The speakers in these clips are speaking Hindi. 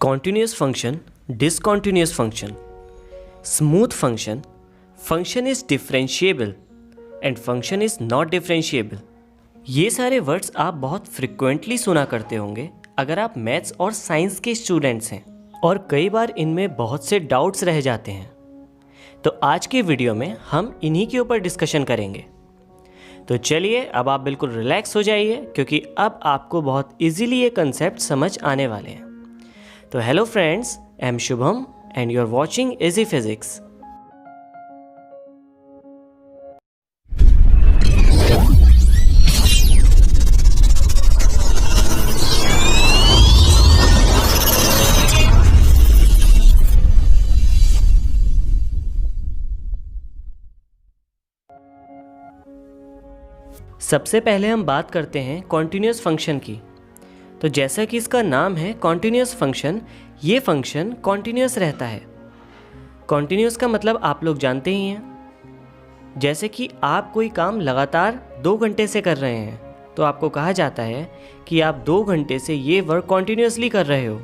Continuous function, discontinuous function, smooth function is differentiable and function is not differentiable। ये सारे वर्ड्स आप बहुत फ्रिक्वेंटली सुना करते होंगे अगर आप मैथ्स और साइंस के स्टूडेंट्स हैं, और कई बार इनमें बहुत से डाउट्स रह जाते हैं। तो आज के वीडियो में हम इन्हीं के ऊपर डिस्कशन करेंगे। तो चलिए अब आप बिल्कुल रिलैक्स हो जाइए, क्योंकि अब आपको बहुत इजीली ये कंसेप्ट समझ आने वाले हैं। तो hello friends, I am Shubham and you are watching easy physics. सबसे पहले हम बात करते हैं कॉन्टिन्यूस फंक्शन की। तो जैसा कि इसका नाम है कॉन्टिन्यूस फंक्शन, ये फंक्शन कॉन्टिन्यूस रहता है। कॉन्टिन्यूस का मतलब आप लोग जानते ही हैं। जैसे कि आप कोई काम लगातार 2 घंटे से कर रहे हैं तो आपको कहा जाता है कि आप 2 घंटे से ये वर्क कॉन्टिन्यूसली कर रहे हो।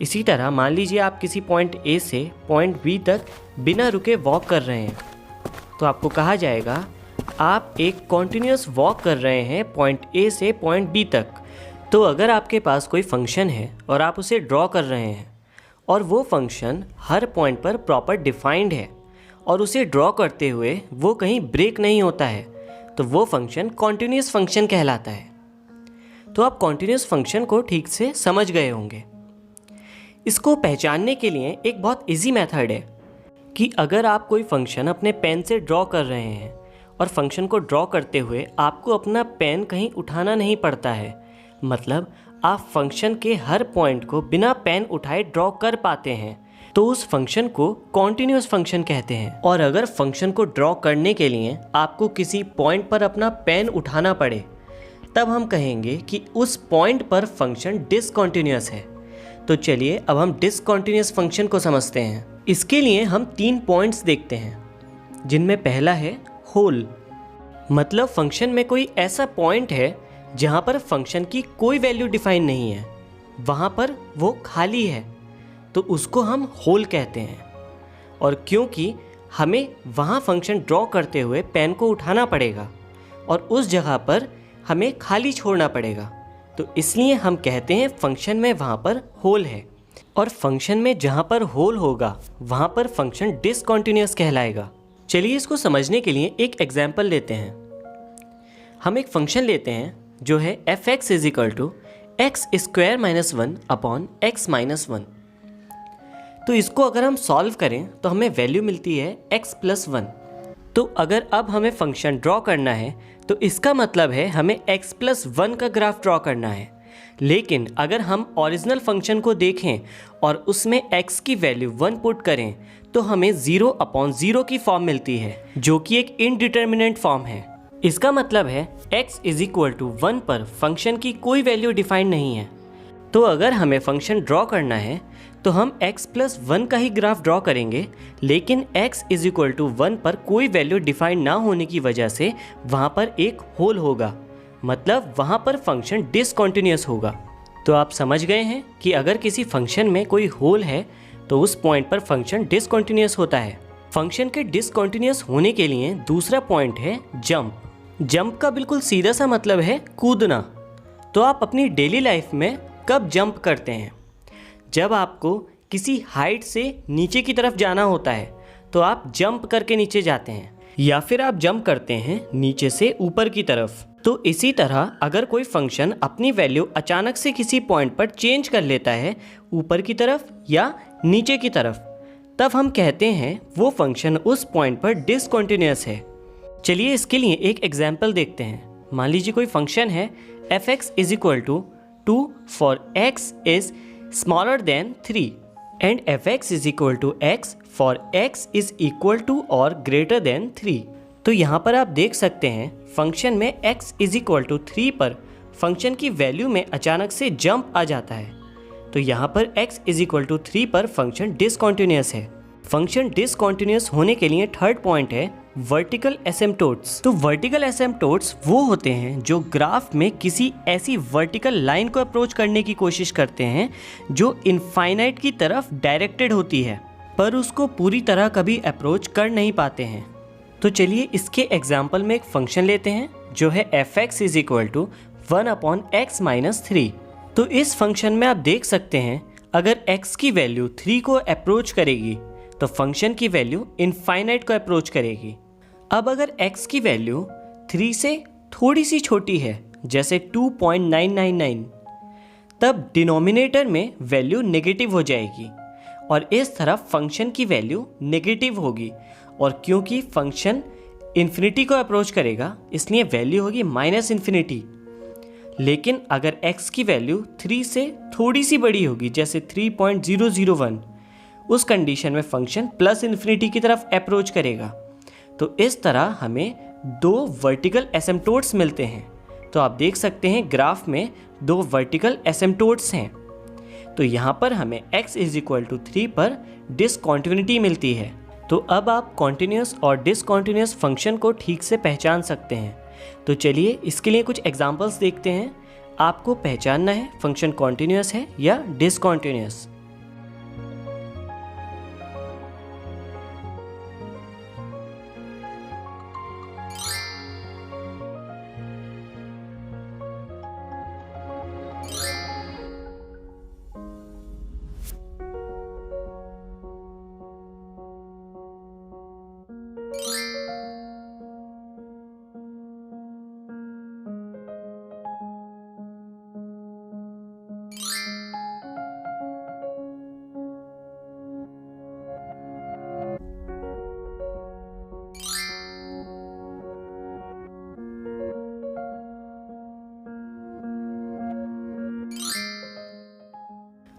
इसी तरह मान लीजिए आप किसी पॉइंट ए से पॉइंट बी तक बिना रुके वॉक कर रहे हैं, तो आपको कहा जाएगा आप एक कॉन्टिन्यूस वॉक कर रहे हैं पॉइंट ए से पॉइंट बी तक। तो अगर आपके पास कोई फंक्शन है और आप उसे ड्रॉ कर रहे हैं और वो फंक्शन हर पॉइंट पर प्रॉपर डिफाइंड है और उसे ड्रॉ करते हुए वो कहीं ब्रेक नहीं होता है, तो वो फंक्शन कॉन्टिन्यूस फंक्शन कहलाता है। तो आप कॉन्टिन्यूस फंक्शन को ठीक से समझ गए होंगे। इसको पहचानने के लिए एक बहुत ईजी मेथड है कि अगर आप कोई फंक्शन अपने पेन से ड्रॉ कर रहे हैं और फंक्शन को ड्रॉ करते हुए आपको अपना पेन कहीं उठाना नहीं पड़ता है, मतलब आप फंक्शन के हर पॉइंट को बिना पेन उठाए ड्रॉ कर पाते हैं, तो उस फंक्शन को कॉन्टिन्यूस फंक्शन कहते हैं। और अगर फंक्शन को ड्रॉ करने के लिए आपको किसी पॉइंट पर अपना पेन उठाना पड़े, तब हम कहेंगे कि उस पॉइंट पर फंक्शन डिसकॉन्टिन्यूस है। तो चलिए अब हम डिसकॉन्टिन्यूस फंक्शन को समझते हैं। इसके लिए हम 3 पॉइंट्स देखते हैं, जिनमें पहला है होल। मतलब फंक्शन में कोई ऐसा पॉइंट है जहाँ पर फंक्शन की कोई वैल्यू डिफाइन नहीं है, वहाँ पर वो खाली है, तो उसको हम होल कहते हैं। और क्योंकि हमें वहाँ फंक्शन ड्रॉ करते हुए पेन को उठाना पड़ेगा और उस जगह पर हमें खाली छोड़ना पड़ेगा, तो इसलिए हम कहते हैं फंक्शन में वहाँ पर होल है। और फंक्शन में जहाँ पर होल होगा वहाँ पर फंक्शन डिसकॉन्टिन्यूस कहलाएगा। चलिए इसको समझने के लिए एक एग्जाम्पल लेते हैं। हम एक फंक्शन लेते हैं जो है f(x) = x² - 1 अपॉन x - 1। तो इसको अगर हम सॉल्व करें तो हमें वैल्यू मिलती है x + 1। तो अगर अब हमें फंक्शन ड्रॉ करना है तो इसका मतलब है हमें x + 1 का ग्राफ ड्रॉ करना है। लेकिन अगर हम ओरिजिनल फंक्शन को देखें और उसमें x की वैल्यू 1 पुट करें तो हमें 0/0 की फॉर्म मिलती है, जो कि एक इनडिटर्मिनेंट फॉर्म है। इसका मतलब है x = 1 पर फंक्शन की कोई वैल्यू डिफाइन नहीं है। तो अगर हमें फंक्शन ड्रॉ करना है तो हम x + 1 का ही ग्राफ ड्रॉ करेंगे, लेकिन x = 1 पर कोई वैल्यू डिफाइन ना होने की वजह से वहाँ पर एक होल होगा, मतलब वहाँ पर फंक्शन डिसकॉन्टिन्यूस होगा। तो आप समझ गए हैं कि अगर किसी फंक्शन में कोई होल है तो उस पॉइंट पर फंक्शन डिसकॉन्टिन्यूस होता है। फंक्शन के डिसकॉन्टिन्यूस होने के लिए दूसरा पॉइंट है जंप। जंप का बिल्कुल सीधा सा मतलब है कूदना। तो आप अपनी डेली लाइफ में कब जंप करते हैं? जब आपको किसी हाइट से नीचे की तरफ जाना होता है तो आप जंप करके नीचे जाते हैं, या फिर आप जंप करते हैं नीचे से ऊपर की तरफ। तो इसी तरह अगर कोई फंक्शन अपनी वैल्यू अचानक से किसी पॉइंट पर चेंज कर लेता है, ऊपर की तरफ या नीचे की तरफ, तब हम कहते हैं वो फंक्शन उस पॉइंट पर डिसकॉन्टिन्यूस है। चलिए इसके लिए एक एग्जाम्पल देखते हैं। मान लीजिए कोई फंक्शन है f(x) = 2 for x is smaller than 3 and f(x) = x for x is equal to or greater than 3। तो यहाँ पर आप देख सकते हैं फंक्शन में x = 3 पर फंक्शन की वैल्यू में अचानक से जंप आ जाता है। तो यहाँ पर x = 3 पर फंक्शन डिसकॉन्टिन्यूस है। फंक्शन डिसकॉन्टिन्यूस होने के लिए थर्ड पॉइंट है वर्टिकल एसिम्पटोट्स। तो वर्टिकल एसिम्पटोट्स वो होते हैं जो ग्राफ में किसी ऐसी वर्टिकल लाइन को अप्रोच करने की कोशिश करते हैं जो इनफाइनाइट की तरफ डायरेक्टेड होती है, पर उसको पूरी तरह कभी अप्रोच कर नहीं पाते हैं। तो चलिए इसके एग्जाम्पल में एक फंक्शन लेते हैं जो है fx is equal to 1/x-3। तो इस फंक्शन में आप देख सकते हैं अगर x की वैल्यू 3 को अप्रोच करेगी तो फंक्शन की वैल्यू इनफाइनाइट को अप्रोच करेगी। अब अगर x की वैल्यू 3 से थोड़ी सी छोटी है, जैसे 2.999, तब डिनोमिनेटर में वैल्यू नेगेटिव हो जाएगी और इस तरफ फंक्शन की वैल्यू नेगेटिव होगी, और क्योंकि फंक्शन इन्फिनिटी को अप्रोच करेगा इसलिए वैल्यू होगी -इन्फिनिटी। लेकिन अगर x की वैल्यू 3 से थोड़ी सी बड़ी होगी, जैसे 3.001, उस कंडीशन में फंक्शन +इन्फिनिटी की तरफ अप्रोच करेगा। तो इस तरह हमें दो वर्टिकल एसिम्पटोट्स मिलते हैं। तो आप देख सकते हैं ग्राफ में दो वर्टिकल एसिम्पटोट्स हैं। तो यहाँ पर हमें x इज इक्वल टू 3 पर डिसकॉन्टिन्यूटी मिलती है। तो अब आप कॉन्टिन्यूस और डिसकॉन्टिन्यूस फंक्शन को ठीक से पहचान सकते हैं। तो चलिए इसके लिए कुछ एग्जांपल्स देखते हैं। आपको पहचानना है फंक्शन कॉन्टिन्यूस है या डिसकॉन्टिन्यूस।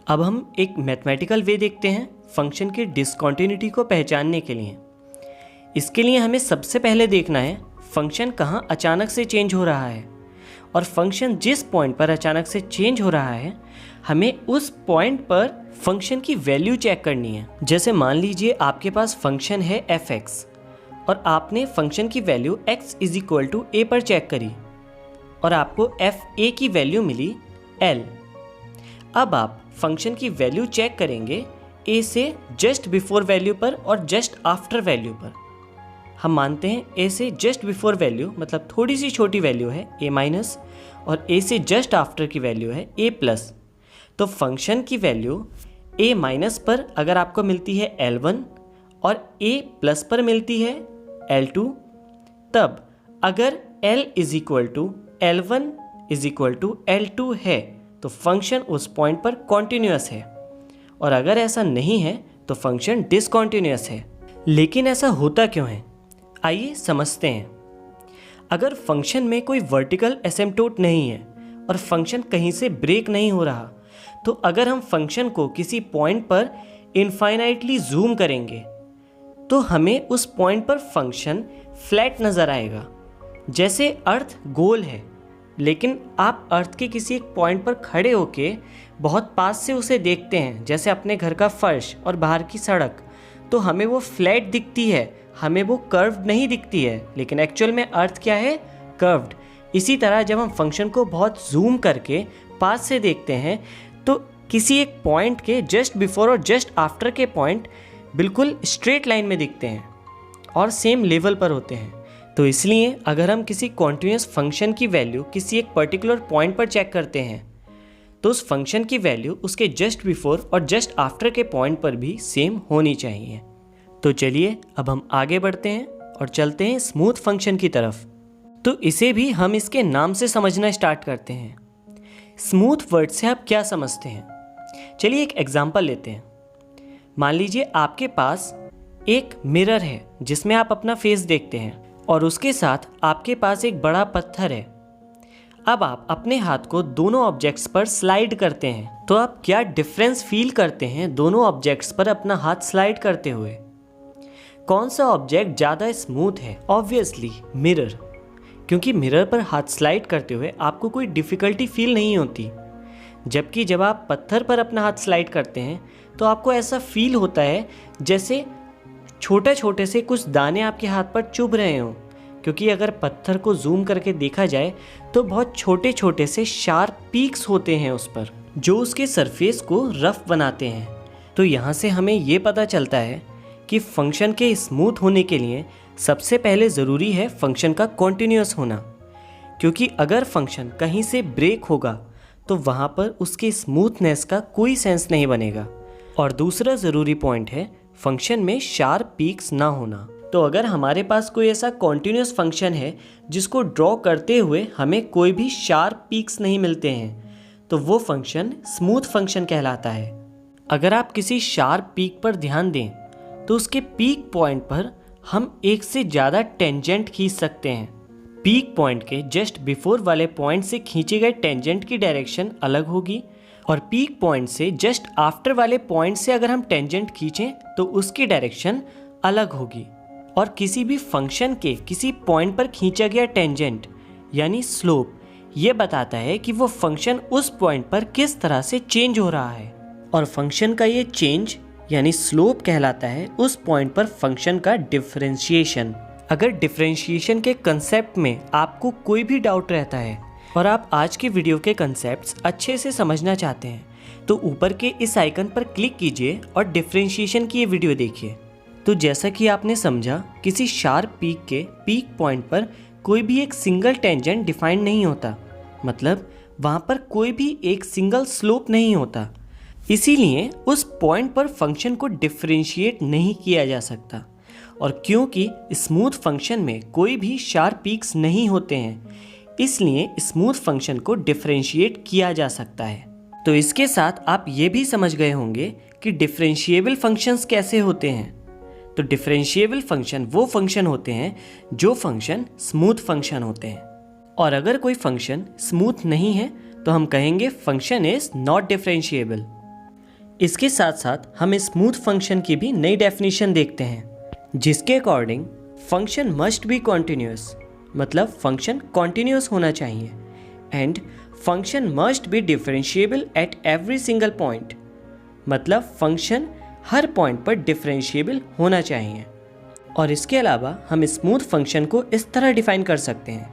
अब हम एक मैथमेटिकल वे देखते हैं फंक्शन की डिसकॉन्टिन्यूटी को पहचानने के लिए। इसके लिए हमें सबसे पहले देखना है फंक्शन कहाँ अचानक से चेंज हो रहा है, और फंक्शन जिस पॉइंट पर अचानक से चेंज हो रहा है हमें उस पॉइंट पर फंक्शन की वैल्यू चेक करनी है। जैसे मान लीजिए आपके पास फंक्शन है fx और आपने फंक्शन की value x is equal to a पर चेक करी और आपको fa की वैल्यू मिली l। अब आप फंक्शन की वैल्यू चेक करेंगे a से जस्ट बिफोर वैल्यू पर और जस्ट आफ्टर वैल्यू पर। हम मानते हैं a से जस्ट बिफोर वैल्यू मतलब थोड़ी सी छोटी वैल्यू है a- और a से जस्ट आफ्टर की वैल्यू है a+। तो फंक्शन की वैल्यू a- पर अगर आपको मिलती है L1 और a+ पर मिलती है L2, तब अगर L is equal to L1 is equal to L2 है तो फंक्शन उस पॉइंट पर कॉन्टिन्यूअस है, और अगर ऐसा नहीं है तो फंक्शन डिसकॉन्टिन्यूअस है। लेकिन ऐसा होता क्यों है, आइए समझते हैं। अगर फंक्शन में कोई वर्टिकल एसिम्पटोट नहीं है और फंक्शन कहीं से ब्रेक नहीं हो रहा, तो अगर हम फंक्शन को किसी पॉइंट पर इनफाइनाइटली जूम करेंगे तो हमें उस पॉइंट पर फंक्शन फ्लैट नज़र आएगा। जैसे अर्थ गोल है, लेकिन आप अर्थ के किसी एक पॉइंट पर खड़े होके बहुत पास से उसे देखते हैं, जैसे अपने घर का फर्श और बाहर की सड़क, तो हमें वो फ्लैट दिखती है, हमें वो कर्व्ड नहीं दिखती है, लेकिन एक्चुअल में अर्थ क्या है, कर्व्ड। इसी तरह जब हम फंक्शन को बहुत जूम करके पास से देखते हैं तो किसी एक पॉइंट के जस्ट बिफोर और जस्ट आफ्टर के पॉइंट बिल्कुल स्ट्रेट लाइन में दिखते हैं और सेम लेवल पर होते हैं। तो इसलिए अगर हम किसी कॉन्टिन्यूस फंक्शन की वैल्यू किसी एक पर्टिकुलर पॉइंट पर चेक करते हैं तो उस फंक्शन की वैल्यू उसके जस्ट बिफोर और जस्ट आफ्टर के पॉइंट पर भी सेम होनी चाहिए। तो चलिए अब हम आगे बढ़ते हैं और चलते हैं स्मूथ फंक्शन की तरफ। तो इसे भी हम इसके नाम से समझना स्टार्ट करते हैं। स्मूथ वर्ड से आप क्या समझते हैं, चलिए एक एग्जांपल लेते हैं। मान लीजिए आपके पास एक मिरर है जिसमें आप अपना फेस देखते हैं और उसके साथ आपके पास एक बड़ा पत्थर है। अब आप अपने हाथ को दोनों ऑब्जेक्ट्स पर स्लाइड करते हैं, तो आप क्या डिफरेंस फील करते हैं दोनों ऑब्जेक्ट्स पर अपना हाथ स्लाइड करते हुए? कौन सा ऑब्जेक्ट ज़्यादा स्मूथ है? ऑब्वियसली मिरर, क्योंकि मिरर पर हाथ स्लाइड करते हुए आपको कोई डिफ़िकल्टी फील नहीं होती, जबकि जब आप पत्थर पर अपना हाथ स्लाइड करते हैं तो आपको ऐसा फील होता है जैसे छोटे छोटे से कुछ दाने आपके हाथ पर चुभ रहे हों, क्योंकि अगर पत्थर को जूम करके देखा जाए तो बहुत छोटे छोटे से शार्प पीक्स होते हैं उस पर, जो उसके सरफेस को रफ बनाते हैं। तो यहाँ से हमें ये पता चलता है कि फंक्शन के स्मूथ होने के लिए सबसे पहले ज़रूरी है फंक्शन का कॉन्टिन्यूअस होना, क्योंकि अगर फंक्शन कहीं से ब्रेक होगा तो वहाँ पर उसके स्मूथनेस का कोई सेंस नहीं बनेगा। और दूसरा ज़रूरी पॉइंट है फंक्शन में शार्प पीक्स ना होना। तो अगर हमारे पास कोई ऐसा कॉन्टिन्यूअस फंक्शन है जिसको ड्रॉ करते हुए हमें कोई भी शार्प पीक्स नहीं मिलते हैं, तो वो फंक्शन स्मूथ फंक्शन कहलाता है। अगर आप किसी शार्प पीक पर ध्यान दें तो उसके पीक पॉइंट पर हम एक से ज़्यादा टेंजेंट खींच सकते हैं। पीक पॉइंट के जस्ट बिफोर वाले पॉइंट से खींचे गए टेंजेंट की डायरेक्शन अलग होगी, और पीक पॉइंट से जस्ट आफ्टर वाले पॉइंट से अगर हम टेंजेंट खींचें तो उसकी डायरेक्शन अलग होगी। और किसी भी फंक्शन के किसी पॉइंट पर खींचा गया टेंजेंट यानी स्लोप ये बताता है कि वो फंक्शन उस पॉइंट पर किस तरह से चेंज हो रहा है, और फंक्शन का ये चेंज यानी स्लोप कहलाता है उस पॉइंट पर फंक्शन का डिफरेंशिएशन। अगर डिफरेंशिएशन के कंसेप्ट में आपको कोई भी डाउट रहता है और आप आज के वीडियो के कंसेप्ट्स अच्छे से समझना चाहते हैं, तो ऊपर के इस आइकन पर क्लिक कीजिए और डिफरेंशिएशन की ये वीडियो देखिए। तो जैसा कि आपने समझा, किसी शार्प पीक के पीक पॉइंट पर कोई भी एक सिंगल टेंजेंट डिफाइंड नहीं होता, मतलब वहाँ पर कोई भी एक सिंगल स्लोप नहीं होता। इसीलिए उस पॉइंट पर फंक्शन को डिफरेंशिएट नहीं किया जा सकता। और क्योंकि स्मूथ फंक्शन में कोई भी शार्प पीक्स नहीं होते हैं, इसलिए स्मूथ फंक्शन को डिफरेंशिएट किया जा सकता है। तो इसके साथ आप ये भी समझ गए होंगे कि डिफरेंशिएबल फंक्शंस कैसे होते हैं। तो डिफरेंशिएबल फंक्शन वो फंक्शन होते हैं जो फंक्शन स्मूथ फंक्शन होते हैं, और अगर कोई फंक्शन स्मूथ नहीं है तो हम कहेंगे फंक्शन इज नॉट डिफरेंशिएबल। इसके साथ साथ हम स्मूथ फंक्शन की भी नई डेफिनेशन देखते हैं, जिसके according function must be continuous, मतलब फंक्शन कॉन्टिन्यूअस होना चाहिए, and function must be differentiable at every single point, मतलब फंक्शन हर पॉइंट पर डिफरेंशिएबल होना चाहिए। और इसके अलावा हम स्मूथ फंक्शन को इस तरह डिफाइन कर सकते हैं,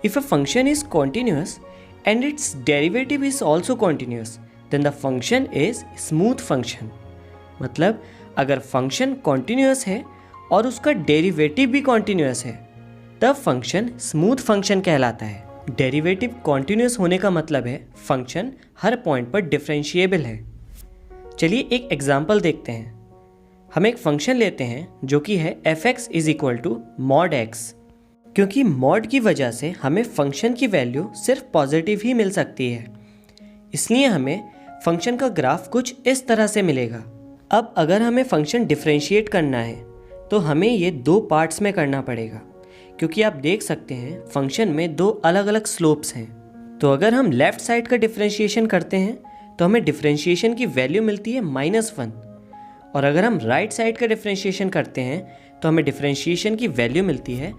if a function is continuous and its derivative is also continuous then the function is smooth function. मतलब अगर फंक्शन कॉन्टिन्यूअस है और उसका डेरिवेटिव भी कॉन्टिन्यूअस है, तब फंक्शन स्मूथ फंक्शन कहलाता है। डेरिवेटिव कॉन्टिन्यूअस होने का मतलब है फंक्शन हर पॉइंट पर डिफरेंशिएबल है। चलिए एक एग्जांपल देखते हैं। हम एक फंक्शन लेते हैं जो कि है f(x) = mod x। क्योंकि मॉड की वजह से हमें फंक्शन की वैल्यू सिर्फ पॉजिटिव ही मिल सकती है, इसलिए हमें फंक्शन का ग्राफ कुछ इस तरह से मिलेगा। अब अगर हमें फंक्शन डिफरेंशिएट करना है तो हमें ये दो पार्ट्स में करना पड़ेगा, क्योंकि आप देख सकते हैं फंक्शन में दो अलग अलग स्लोप्स हैं। तो अगर हम लेफ़्ट साइड का डिफरेंशिएशन करते हैं तो हमें डिफरेंशिएशन की वैल्यू मिलती है -1, और अगर हम राइट साइड का डिफरेंशिएशन करते हैं तो हमें डिफरेंशिएशन की वैल्यू मिलती है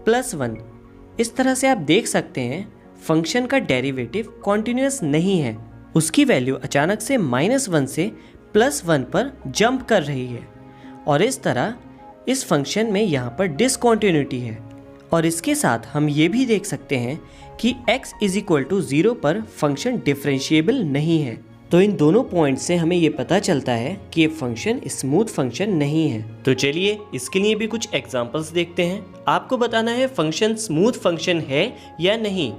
+1। इस तरह से आप देख सकते हैं फंक्शन का डेरिवेटिव कॉन्टिन्यूअस नहीं है, उसकी वैल्यू अचानक से -1 से +1 पर जंप कर रही है, और इस तरह इस फंक्शन में यहाँ पर डिसकॉन्टिन्यूटी है। और इसके साथ हम ये भी देख सकते हैं कि x = 0 पर फंक्शन डिफरेंशिएबल नहीं है। तो इन दोनों पॉइंट से हमें ये पता चलता है कि ये फंक्शन स्मूथ फंक्शन नहीं है। तो चलिए इसके लिए भी कुछ एग्जांपल्स देखते हैं। आपको बताना है फंक्शन स्मूथ फंक्शन है या नहीं।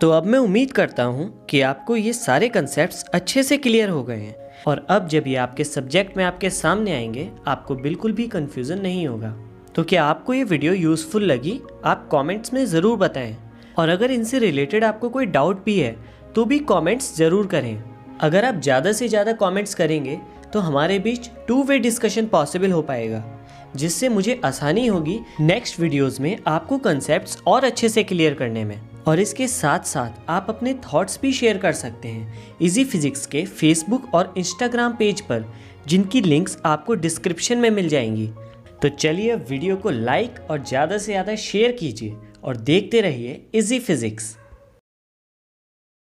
तो अब मैं उम्मीद करता हूँ कि आपको ये सारे कंसेप्ट्स अच्छे से क्लियर हो गए हैं, और अब जब ये आपके सब्जेक्ट में आपके सामने आएंगे आपको बिल्कुल भी कंफ्यूजन नहीं होगा। तो क्या आपको ये वीडियो यूज़फुल लगी? आप कमेंट्स में ज़रूर बताएं, और अगर इनसे रिलेटेड आपको कोई डाउट भी है तो भी कमेंट्स ज़रूर करें। अगर आप ज़्यादा से ज़्यादा कमेंट्स करेंगे तो हमारे बीच 2 वे डिस्कशन पॉसिबल हो पाएगा, जिससे मुझे आसानी होगी नेक्स्ट वीडियोस में आपको कंसेप्ट्स और अच्छे से क्लियर करने में। और इसके साथ साथ आप अपने थॉट्स भी शेयर कर सकते हैं इजी फिजिक्स के फेसबुक और इंस्टाग्राम पेज पर, जिनकी लिंक्स आपको डिस्क्रिप्शन में मिल जाएंगी। तो चलिए वीडियो को लाइक और ज़्यादा से ज़्यादा शेयर कीजिए और देखते रहिए इजी फिजिक्स।